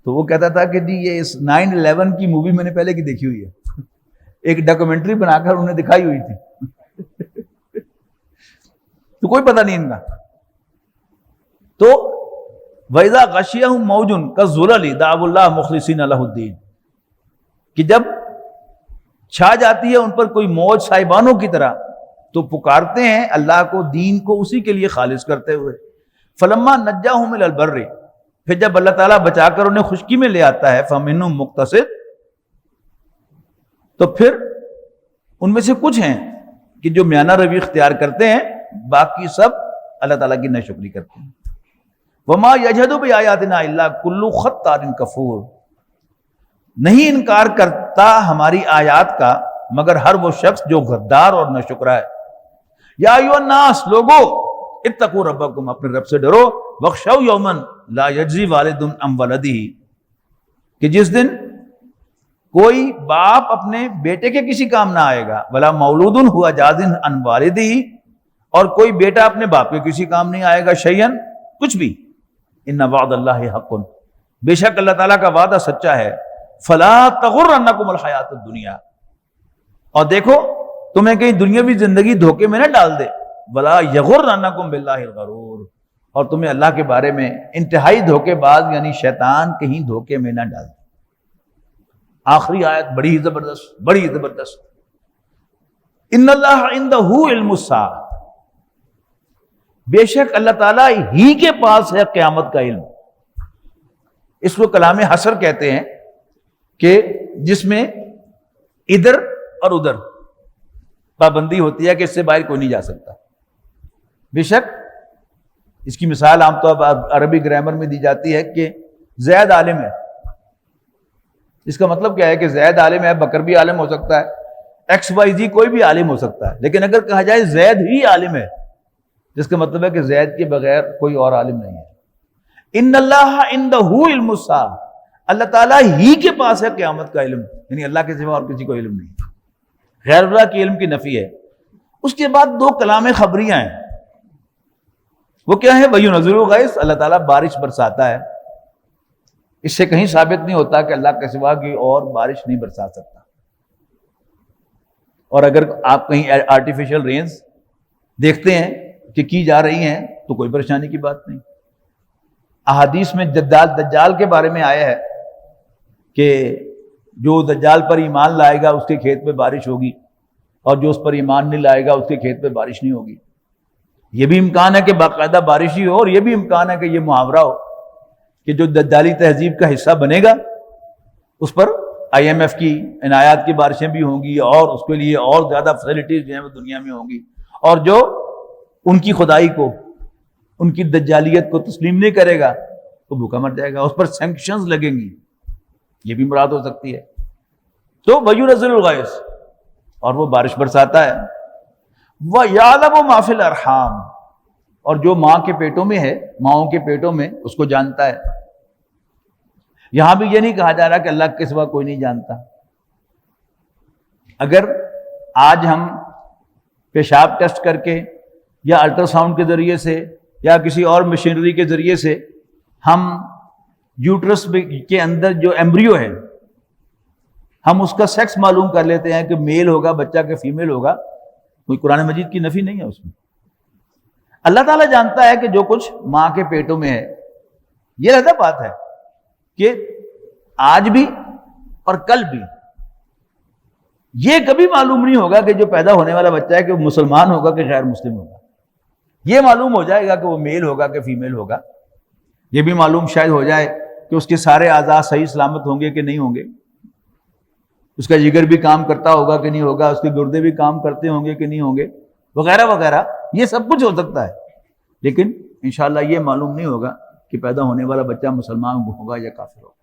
تو وہ کہتا تھا کہ جی یہ اس 9/11 کی مووی میں نے پہلے کی دیکھی ہوئی ہے، ایک ڈاکومنٹری بنا کر انہوں نے دکھائی ہوئی تھی. تو کوئی پتہ نہیں ان کا. تو وَإِذَا غَشِيَهُم مَوْجٌ كَالظُّلَلِ دَعَوُا اللَّهَ مُخْلِصِينَ لَهُ الدِّينَ، کہ جب چھا جاتی ہے ان پر کوئی موج سائبانوں کی طرح تو پکارتے ہیں اللہ کو، دین کو اسی کے لیے خالص کرتے ہوئے. فَلَمَّا نَجَّاهُمْ إِلَى الْبَرِّ، پھر جب اللہ تعالیٰ بچا کر انہیں خشکی میں لے آتا ہے، فَمِنْهُمْ مُقْتَصِدٌ، تو پھر ان میں سے کچھ ہیں کہ جو میانہ روی اختیار کرتے ہیں، باقی سب اللہ تعالیٰ کی ناشکری کرتے ہیں. وَمَا يَجْحَدُ بِآيَاتِنَا إِلَّا كُلُّ خَتَّارٍ كَفُورٍ، نہیں انکار کرتا ہماری آیات کا مگر ہر وہ شخص جو غدار اور ناشکرا ہے. یا ایھا الناس، لوگو، اتقوا ربکم، اپنے رب سے ڈرو. واخشوا یوما لا یجزی والد عن ولدہ، کہ جس دن کوئی باپ اپنے بیٹے کے کسی کام نہ آئے گا. ولا مولود ہوا جاز عن والدہ، اور کوئی بیٹا اپنے باپ کے کسی کام نہیں آئے گا. شیئن، کچھ بھی. ان وعد اللہ حق، بے شک اللہ تعالیٰ کا وعدہ سچا ہے. فلا تغرنکم الحیات الدنیا، اور دیکھو تمہیں کہیں دنیاوی زندگی دھوکے میں نہ ڈال دے. ولا یغرنکم باللہ الغرور، اور تمہیں اللہ کے بارے میں انتہائی دھوکے باز یعنی شیطان کہیں دھوکے میں نہ ڈال دے. آخری آیت بڑی ہی زبردست، بڑی ہی زبردست. ان اللہ عندہ علم الساعہ، بے شک اللہ تعالیٰ ہی کے پاس ہے قیامت کا علم. اس کو کلام حصر کہتے ہیں کہ جس میں ادھر اور ادھر پابندی ہوتی ہے کہ اس سے باہر کوئی نہیں جا سکتا. بے شک اس کی مثال عام طور پر عربی گرامر میں دی جاتی ہے کہ زید عالم ہے. اس کا مطلب کیا ہے کہ زید عالم ہے، بکر بھی عالم ہو سکتا ہے، ایکس وائی زی کوئی بھی عالم ہو سکتا ہے، لیکن اگر کہا جائے زید ہی عالم ہے، جس کا مطلب ہے کہ زید کے بغیر کوئی اور عالم نہیں ہے۔ ان اللہ عندہ علم الساعہ، اللہ تعالیٰ ہی کے پاس ہے قیامت کا علم، یعنی اللہ کے سوا اور کسی کو علم نہیں، غیر اللہ کے علم کی نفی ہے۔ اس کے بعد دو کلام خبریاں ہیں، وہ کیا ہے؟ وَيُنَزِّلُ الْغَيْثَ، اللہ تعالیٰ بارش برساتا ہے۔ اس سے کہیں ثابت نہیں ہوتا کہ اللہ کے سوا کوئی اور بارش نہیں برسا سکتا، اور اگر آپ کہیں آرٹیفیشل رینز دیکھتے ہیں کہ کی جا رہی ہیں تو کوئی پریشانی کی بات نہیں۔ احادیث میں دجال کے بارے میں آیا ہے کہ جو دجال پر ایمان لائے گا اس کے کھیت میں بارش ہوگی، اور جو اس پر ایمان نہیں لائے گا اس کے کھیت میں بارش نہیں ہوگی۔ یہ بھی امکان ہے کہ باقاعدہ بارش ہی ہو، اور یہ بھی امکان ہے کہ یہ محاورہ ہو کہ جو دجالی تہذیب کا حصہ بنے گا اس پر IMF کی عنایات کی بارشیں بھی ہوں گی، اور اس کے لیے اور زیادہ فیسلٹیز جو ہیں وہ دنیا میں ہوں گی، اور جو ان کی خدائی کو، ان کی دجالیت کو تسلیم نہیں کرے گا وہ بھوکا مر جائے گا، اس پر سینکشنز لگیں گی، یہ بھی مراد ہو سکتی ہے۔ تو وَيُنَزِّلُ الْغَيْثَ، اور وہ بارش برساتا ہے۔ وَيَعْلَمُ مَا فِي الْأَرْحَامِ، اور جو ماں کے پیٹوں میں ہے، ماؤں کے پیٹوں میں، اس کو جانتا ہے۔ یہاں بھی یہ نہیں کہا جا رہا کہ اللہ کے سوا کوئی نہیں جانتا۔ اگر آج ہم پیشاب ٹیسٹ کر کے یا الٹرا ساؤنڈ کے ذریعے سے یا کسی اور مشینری کے ذریعے سے ہم یوٹرس کے اندر جو ایمبریو ہے ہم اس کا سیکس معلوم کر لیتے ہیں کہ میل ہوگا بچہ کہ فیمیل ہوگا، کوئی قرآن مجید کی نفی نہیں ہے اس میں۔ اللہ تعالیٰ جانتا ہے کہ جو کچھ ماں کے پیٹوں میں ہے۔ یہ رہتا بات ہے کہ آج بھی اور کل بھی یہ کبھی معلوم نہیں ہوگا کہ جو پیدا ہونے والا بچہ ہے کہ وہ مسلمان ہوگا کہ غیر مسلم ہوگا۔ یہ معلوم ہو جائے گا کہ وہ میل ہوگا کہ فیمیل ہوگا۔ یہ بھی معلوم شاید ہو جائے کہ اس کے سارے اعضاء صحیح سلامت ہوں گے کہ نہیں ہوں گے، اس کا جگر بھی کام کرتا ہوگا کہ نہیں ہوگا، اس کے گردے بھی کام کرتے ہوں گے کہ نہیں ہوں گے، وغیرہ وغیرہ۔ یہ سب کچھ ہو سکتا ہے، لیکن انشاءاللہ یہ معلوم نہیں ہوگا کہ پیدا ہونے والا بچہ مسلمان ہوگا یا کافر ہوگا،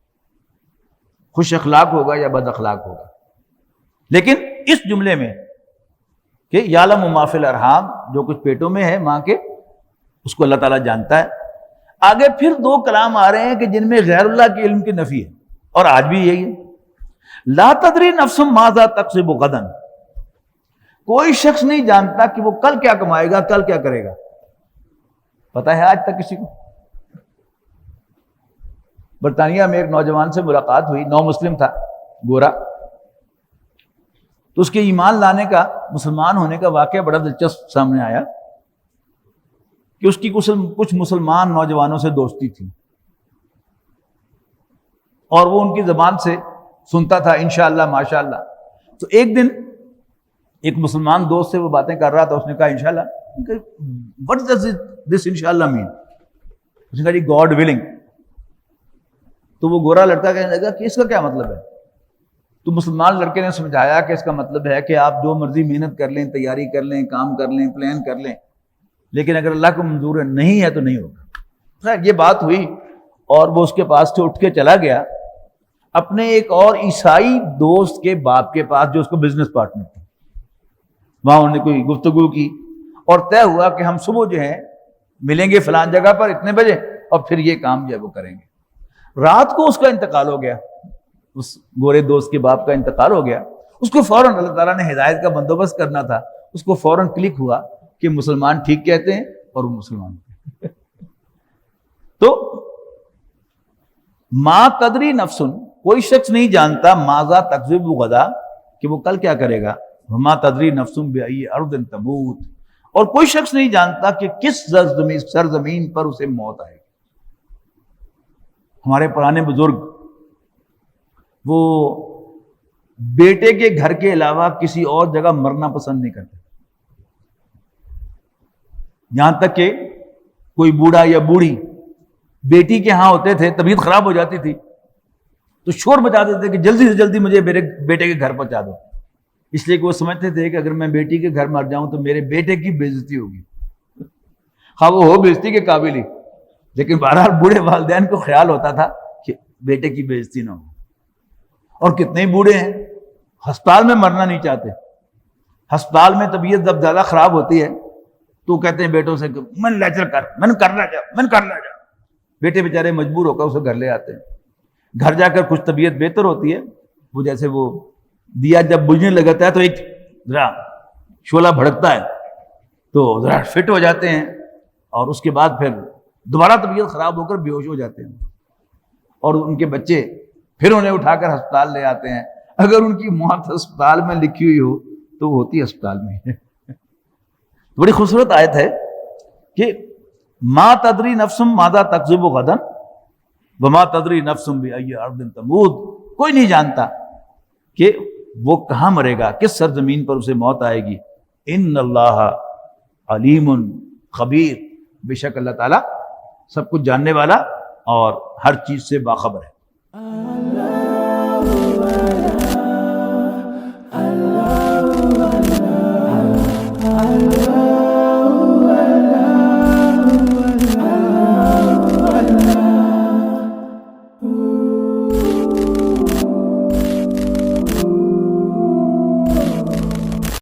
خوش اخلاق ہوگا یا بد اخلاق ہوگا۔ لیکن اس جملے میں کہ یعلم ما فی الارحام، جو کچھ پیٹوں میں ہے ماں کے، اس کو اللہ تعالیٰ جانتا ہے۔ آگے پھر دو کلام آ رہے ہیں کہ جن میں غیر اللہ کے علم کی نفی ہے، اور آج بھی یہی ہے۔ لا تدری نفس ماذا تکسب غدا، کوئی شخص نہیں جانتا کہ وہ کل کیا کمائے گا، کل کیا کرے گا۔ پتا ہے آج تک کسی کو؟ برطانیہ میں ایک نوجوان سے ملاقات ہوئی، نو مسلم تھا، گورا، تو اس کے ایمان لانے کا، مسلمان ہونے کا واقعہ بڑا دلچسپ سامنے آیا کہ اس کی کچھ مسلمان نوجوانوں سے دوستی تھی، اور وہ ان کی زبان سے سنتا تھا انشاءاللہ ماشاءاللہ۔ تو ایک دن ایک مسلمان دوست سے وہ باتیں کر رہا تھا، اس نے کہا انشاءاللہ، what does this انشاءاللہ mean؟ اس نے کہا جی گاڈ ولنگ۔ تو وہ گورا لڑکا کہنے لگا کہ اس کا کیا مطلب ہے؟ تو مسلمان لڑکے نے سمجھایا کہ اس کا مطلب ہے کہ آپ جو مرضی محنت کر لیں، تیاری کر لیں، کام کر لیں، پلان کر لیں، لیکن اگر اللہ کو منظور نہیں ہے تو نہیں ہوگا۔ خیر یہ بات ہوئی، اور وہ اس کے پاس سے اٹھ کے چلا گیا اپنے ایک اور عیسائی دوست کے باپ کے پاس جو اس کو بزنس پارٹنر تھا۔ وہاں انہوں نے کوئی گفتگو کی اور طے ہوا کہ ہم صبح جو ہے ملیں گے فلان جگہ پر اتنے بجے، اور پھر یہ کام جو ہے وہ کریں گے۔ رات کو اس کا انتقال ہو گیا، اس گورے دوست کے باپ کا انتقال ہو گیا۔ اس کو فوراً اللہ تعالیٰ نے ہدایت کا بندوبست کرنا تھا، اس کو فوراً کلک ہوا کہ مسلمان ٹھیک کہتے ہیں اور وہ مسلمان تو ما تدری نفسن، کوئی شخص نہیں جانتا ماذا تکذب غدا، کہ وہ کل کیا کرے گا، وما تدری نفس بأی ارض تموت، اور کوئی شخص نہیں جانتا کہ کس سرزمین پر اسے موت آئے گی۔ ہمارے پرانے بزرگ وہ بیٹے کے گھر کے علاوہ کسی اور جگہ مرنا پسند نہیں کرتے، یہاں تک کہ کوئی بوڑھا یا بوڑھی بیٹی کے ہاں ہوتے تھے، طبیعت خراب ہو جاتی تھی تو شور مچا دیتے کہ جلدی سے جلدی مجھے میرے بیٹے کے گھر پہنچا دو، اس لیے کہ وہ سمجھتے تھے کہ اگر میں بیٹی کے گھر مر جاؤں تو میرے بیٹے کی بے عزتی ہوگی، خواہ وہ ہو بے عزتی کے قابل ہی، لیکن بہرحال بوڑھے والدین کو خیال ہوتا تھا کہ بیٹے کی بے عزتی نہ ہو۔ اور کتنے بوڑھے ہیں ہسپتال میں مرنا نہیں چاہتے، ہسپتال میں طبیعت جب زیادہ خراب ہوتی ہے تو کہتے ہیں بیٹوں سے میں لیکچر کر، میں نے کرنا جا، بیٹے بیچارے مجبور ہو کر اسے گھر لے آتے ہیں۔ گھر جا کر کچھ طبیعت بہتر ہوتی ہے، وہ جیسے وہ دیا جب بجھنے لگتا ہے تو ایک ذرا شعلہ بھڑکتا ہے تو ذرا فٹ ہو جاتے ہیں، اور اس کے بعد پھر دوبارہ طبیعت خراب ہو کر بے ہوش ہو جاتے ہیں، اور ان کے بچے پھر انہیں اٹھا کر ہسپتال لے آتے ہیں۔ اگر ان کی موت ہسپتال میں لکھی ہوئی ہو تو وہ ہوتی ہسپتال میں۔ بڑی خوبصورت آیت ہے کہ ما تدری نفس ماذا تکسب غدا وما تدری نفس بأی ارض تموت، کوئی نہیں جانتا کہ وہ کہاں مرے گا، کس سرزمین پر اسے موت آئے گی۔ ان اللہ علیم خبیر، بے شک اللہ تعالیٰ سب کچھ جاننے والا اور ہر چیز سے باخبر ہے۔